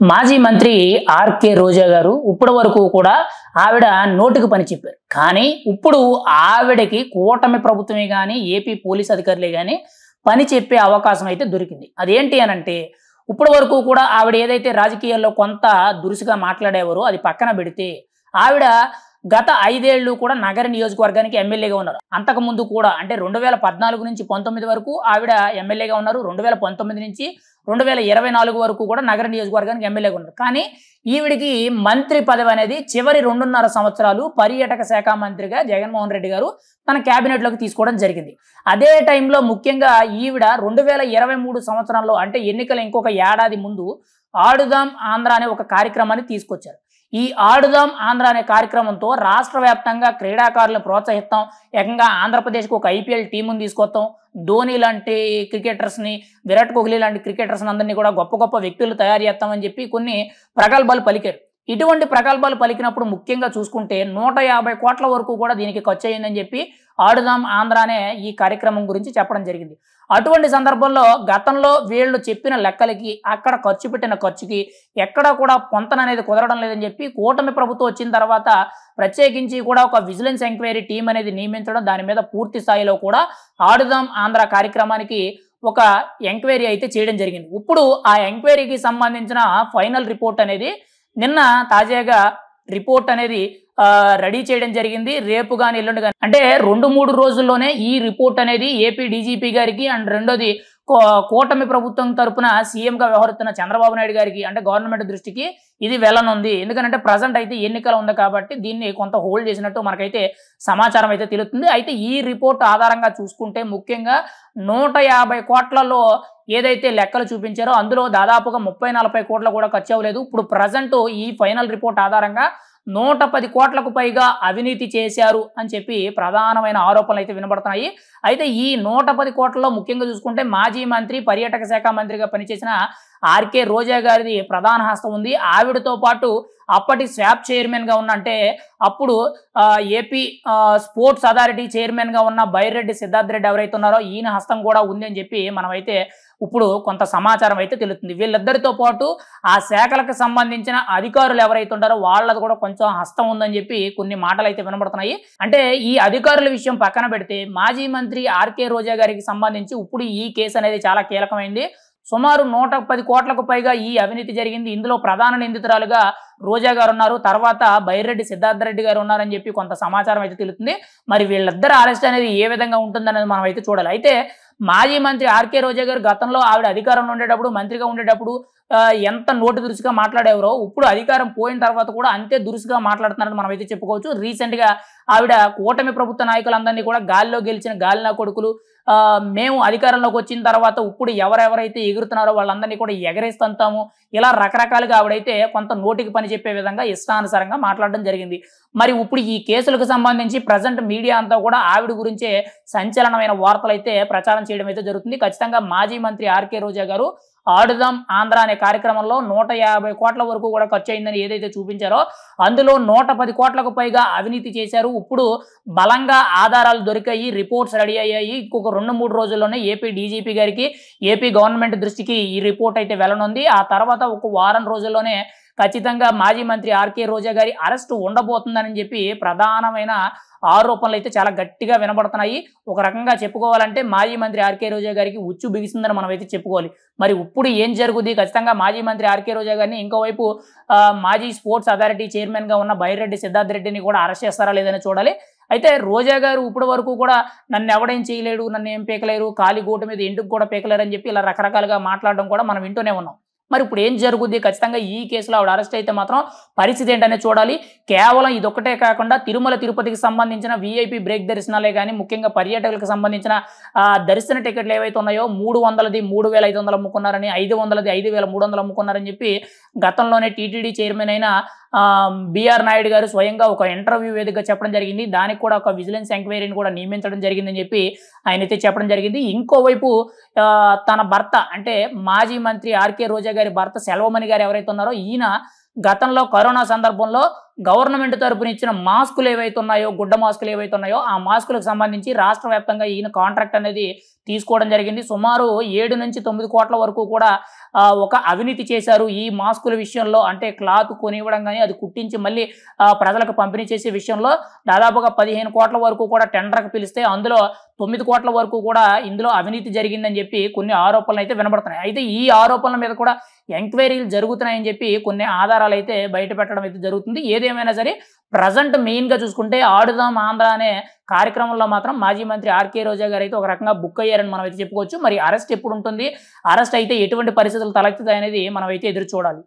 మాజీ మంత్రి ఆర్కే రోజా గారు ఇప్పటి వరకు కూడా ఆవిడ నోటికి పని చెప్పారు. కానీ ఇప్పుడు ఆవిడకి కూటమి ప్రభుత్వమే కానీ ఏపీ పోలీస్ అధికారులే కానీ పని చెప్పే అవకాశం అయితే దొరికింది. అదేంటి అనంటే ఇప్పటి వరకు కూడా ఆవిడ ఏదైతే రాజకీయాల్లో కొంత దురుసుగా మాట్లాడేవారో అది పక్కన పెడితే ఆవిడ గత 5 ఏళ్ళు కూడా నగర నియోజకవర్గానికి ఎమ్మెల్యేగా ఉన్నారు. అంతకు ముందు కూడా అంటే 2014 నుంచి 19 వరకు ఆవిడ ఎమ్మెల్యేగా ఉన్నారు. 2019 నుంచి 2024 వరకు కూడా నగర నియోజకవర్గానికి ఎమ్మెల్యేగా ఉన్నారు. కానీ ఈవిడికి మంత్రి పదవి అనేది చివరి 2.5 సంవత్సరాలు పర్యాటక శాఖ మంత్రిగా జగన్మోహన్ రెడ్డి గారు తన క్యాబినెట్లోకి తీసుకోవడం జరిగింది. అదే టైంలో ముఖ్యంగా ఈవిడ 2023 సంవత్సరంలో అంటే ఎన్నికల ఇంకొక ఏడాది ముందు ఆడుదాం ఆంధ్ర అనే ఒక కార్యక్రమాన్ని తీసుకొచ్చారు. ఈ ఆడుదాం ఆంధ్ర అనే కార్యక్రమంతో రాష్ట్ర వ్యాప్తంగా క్రీడాకారులను ప్రోత్సహిస్తాం, ఏకంగా ఆంధ్రప్రదేశ్కి ఒక ఐపీఎల్ టీముని తీసుకొస్తాం, ధోని లాంటి క్రికెటర్స్ని, విరాట్ కోహ్లీ లాంటి క్రికెటర్స్ని అందరినీ కూడా గొప్ప గొప్ప వ్యక్తులు తయారు చేస్తామని చెప్పి కొన్ని ప్రగల్భాలు పలికారు. ఇటువంటి ప్రగల్భాలు పలికినప్పుడు ముఖ్యంగా చూసుకుంటే 150 కోట్ల వరకు కూడా దీనికి ఖర్చు అయ్యిందని చెప్పి ఆడుదాం ఆంధ్ర అనే ఈ కార్యక్రమం గురించి చెప్పడం జరిగింది. అటువంటి సందర్భంలో గతంలో వీళ్ళు చెప్పిన లెక్కలకి అక్కడ ఖర్చు పెట్టిన ఖర్చుకి ఎక్కడా కూడా పొంతన అనేది కుదరడం లేదని చెప్పి కూటమి ప్రభుత్వం వచ్చిన తర్వాత ప్రత్యేకించి కూడా ఒక విజిలెన్స్ ఎంక్వైరీ టీం అనేది నియమించడం, దాని మీద పూర్తి స్థాయిలో కూడా ఆడుదాం ఆంధ్ర కార్యక్రమానికి ఒక ఎంక్వైరీ అయితే చేయడం జరిగింది. ఇప్పుడు ఆ ఎంక్వైరీకి సంబంధించిన ఫైనల్ రిపోర్ట్ అనేది నిన్న తాజాగా రిపోర్ట్ అనేది రెడీ చేయడం జరిగింది. రేపు కానీ ఎల్లుండి కానీ అంటే 2-3 రోజుల్లోనే ఈ రిపోర్ట్ అనేది ఏపీ డీజీపీ గారికి అండ్ రెండోది కూటమి ప్రభుత్వం తరపున సీఎంగా వ్యవహరిస్తున్న చంద్రబాబు నాయుడు గారికి అంటే గవర్నమెంట్ దృష్టికి ఇది వెళ్ళనుంది. ఎందుకంటే ప్రజెంట్ అయితే ఎన్నికలు ఉంది కాబట్టి దీన్ని కొంత హోల్డ్ చేసినట్టు మనకైతే సమాచారం అయితే తెలుస్తుంది. అయితే ఈ రిపోర్ట్ ఆధారంగా చూసుకుంటే ముఖ్యంగా 150 కోట్లలో ఏదైతే లెక్కలు చూపించారో అందులో దాదాపుగా 30-40 కోట్లు కూడా ఖర్చు అవ్వలేదు. ఇప్పుడు ప్రజెంట్ ఈ ఫైనల్ రిపోర్ట్ ఆధారంగా 110 కోట్లకు పైగా అవినీతి చేశారు అని చెప్పి ప్రధానమైన ఆరోపణలు అయితే వినబడుతున్నాయి. అయితే ఈ 110 కోట్లలో ముఖ్యంగా చూసుకుంటే మాజీ మంత్రి పర్యాటక శాఖ మంత్రిగా పనిచేసిన ఆర్కే రోజా గారిది ప్రధాన హస్తం ఉంది. ఆవిడతో పాటు అప్పటి స్వాప్ చైర్మన్గా ఉన్న అంటే అప్పుడు ఏపీ స్పోర్ట్స్ అథారిటీ చైర్మన్గా ఉన్న బైరెడ్డి సిద్ధార్థ రెడ్డి ఎవరైతే ఉన్నారో ఈయన హస్తం కూడా ఉంది అని చెప్పి మనమైతే ఇప్పుడు కొంత సమాచారం అయితే తెలుస్తుంది. వీళ్ళిద్దరితో పాటు ఆ శాఖలకు సంబంధించిన అధికారులు ఎవరైతే ఉంటారో వాళ్ళది కూడా కొంచెం హస్తం ఉందని చెప్పి కొన్ని మాటలు అయితే వినబడుతున్నాయి. అంటే ఈ అధికారుల విషయం పక్కన పెడితే మాజీ మంత్రి ఆర్కే రోజా గారికి సంబంధించి ఇప్పుడు ఈ కేసు అనేది చాలా కీలకమైంది. సుమారు 110 కోట్లకు పైగా ఈ అవినీతి జరిగింది. ఇందులో ప్రధాన నిందితురాలుగా రోజా గారు ఉన్నారు, తర్వాత బైరెడ్డి సిద్ధార్థ రెడ్డి గారు ఉన్నారని చెప్పి కొంత సమాచారం అయితే తెలుస్తుంది. మరి వీళ్ళిద్దరు అరెస్ట్ అనేది ఏ విధంగా ఉంటుందనేది మనం అయితే చూడాలి. అయితే మాజీ మంత్రి ఆర్కే రోజా గారు గతంలో ఆవిడ అధికారంలో ఉండేటప్పుడు మంత్రిగా ఉండేటప్పుడు ఎంత నోటు దురుసుగా మాట్లాడేవారో ఇప్పుడు అధికారం పోయిన తర్వాత కూడా అంతే దురుసుగా మాట్లాడుతున్నారని మనం అయితే చెప్పుకోవచ్చు. రీసెంట్గా ఆవిడ కూటమి ప్రభుత్వ నాయకులందరినీ కూడా గాలిలో గెలిచిన గాలినా కొడుకులు, మేము అధికారంలోకి వచ్చిన తర్వాత ఇప్పుడు ఎవరెవరైతే ఎగురుతున్నారో వాళ్ళందరినీ కూడా ఎగరేస్తుంటాము, ఇలా రకరకాలుగా ఆవిడైతే కొంత నోటికి పని చెప్పే విధంగా ఇష్టానుసారంగా మాట్లాడడం జరిగింది. మరి ఇప్పుడు ఈ కేసులకు సంబంధించి ప్రజెంట్ మీడియా అంతా కూడా ఆవిడ గురించే సంచలనమైన వార్తలు అయితే ప్రచారం చేయడం అయితే జరుగుతుంది. ఖచ్చితంగా మాజీ మంత్రి ఆర్కే రోజా గారు ఆడుదాం ఆంధ్ర అనే కార్యక్రమంలో 150 కోట్ల వరకు కూడా ఖర్చు అయిందని ఏదైతే చూపించారో అందులో 110 కోట్లకు పైగా అవినీతి చేశారు. ఇప్పుడు బలంగా ఆధారాలు దొరికాయి, రిపోర్ట్స్ రెడీ అయ్యాయి. ఇంకొక 2-3 రోజుల్లోనే ఏపీ డీజీపీ గారికి ఏపీ గవర్నమెంట్ దృష్టికి ఈ రిపోర్ట్ అయితే వెళ్ళనుంది. ఆ తర్వాత ఒక వారం రోజుల్లోనే ఖచ్చితంగా మాజీ మంత్రి ఆర్కే రోజా గారి అరెస్టు ఉండబోతుందని చెప్పి ప్రధానమైన ఆరోపణలు అయితే చాలా గట్టిగా వినబడుతున్నాయి. ఒక రకంగా చెప్పుకోవాలంటే మాజీ మంత్రి ఆర్కే రోజా గారికి ఉచ్చు బిగిసిందని మనం అయితే చెప్పుకోవాలి. మరి ఇప్పుడు ఏం జరుగుతుంది? ఖచ్చితంగా మాజీ మంత్రి ఆర్కే రోజా గారిని ఇంకోవైపు మాజీ స్పోర్ట్స్ అథారిటీ చైర్మన్గా ఉన్న బైరెడ్డి సిద్ధార్థ రెడ్డిని కూడా అరెస్ట్ చేస్తారా లేదని చూడాలి. అయితే రోజా గారు ఇప్పటి వరకు కూడా నన్ను ఎవడేం చేయలేడు, నన్ను ఏం పీకలేరు, ఖాళీ గోటు మీద ఇంటికి కూడా పీకలేరు అని చెప్పి ఇలా రకరకాలుగా మాట్లాడడం కూడా మనం వింటూనే ఉన్నాం. మరి ఇప్పుడు ఏం జరుగుద్ది? ఖచ్చితంగా ఈ కేసులో ఆవిడ అరెస్ట్ అయితే మాత్రం పరిస్థితి ఏంటనే చూడాలి. కేవలం ఇదొక్కటే కాకుండా తిరుమల తిరుపతికి సంబంధించిన వీఐపీ బ్రేక్ దర్శనాలే కానీ ముఖ్యంగా పర్యాటకులకు సంబంధించిన దర్శన టికెట్లు ఏవైతే ఉన్నాయో 300ది 3,500 అమ్ముకున్నారని, 500ది 5,300 అమ్ముకున్నారని చెప్పి గతంలోనే టీటీడీ చైర్మన్ అయిన బిఆర్ నాయుడు గారు స్వయంగా ఒక ఇంటర్వ్యూ వేదికగా చెప్పడం జరిగింది. దానికి కూడా ఒక విజిలెన్స్ ఎంక్వైరీని కూడా నియమించడం జరిగిందని చెప్పి ఆయన అయితే చెప్పడం జరిగింది. ఇంకోవైపు తన భర్త అంటే మాజీ మంత్రి ఆర్కే రోజా గారి భర్త సెల్వమణి గారు ఎవరైతే ఉన్నారో ఈయన గతంలో కరోనా సందర్భంలో గవర్నమెంట్ తరపున ఇచ్చిన మాస్కులు ఏవైతే ఉన్నాయో, గుడ్డ మాస్కులు ఏవైతే ఉన్నాయో ఆ మాస్కులకు సంబంధించి రాష్ట్ర వ్యాప్తంగా ఈయన కాంట్రాక్ట్ అనేది తీసుకోవడం జరిగింది. సుమారు 7-9 కోట్ల వరకు కూడా ఒక అవినీతి చేశారు ఈ మాస్కుల విషయంలో. అంటే క్లాత్ కొనివ్వడం గానీ, అది కుట్టించి మళ్ళీ ప్రజలకు పంపిణీ చేసే విషయంలో దాదాపుగా 15 కోట్ల వరకు కూడా టెండర్‌కి పిలిస్తే అందులో 9 కోట్ల వరకు కూడా ఇందులో అవినీతి జరిగిందని చెప్పి కొన్ని ఆరోపణలైతే వినబడుతున్నాయి. అయితే ఈ ఆరోపణల మీద కూడా ఎంక్వైరీలు జరుగుతున్నాయని చెప్పి కొన్ని ఆధారాలైతే బయట పెట్టడం అయితే జరుగుతుంది. ఏదేమైనా సరే ప్రెజెంట్ మెయిన్‌గా చూసుకుంటే ఆడుదాం ఆంధ్ర అనే కార్యక్రమంలో మాత్రం మాజీ మంత్రి ఆర్‌కే రోజా గారైతే ఒక రకంగా బుక్ అయ్యారని మనమైతే చెప్పుకోవచ్చు. మరి అరెస్ట్ ఎప్పుడుంటుంది? అరెస్ట్ అయితే ఎటువంటి పరిస్థితులు తలెత్తుతాయనేది మనమైతే ఎదురు చూడాలి.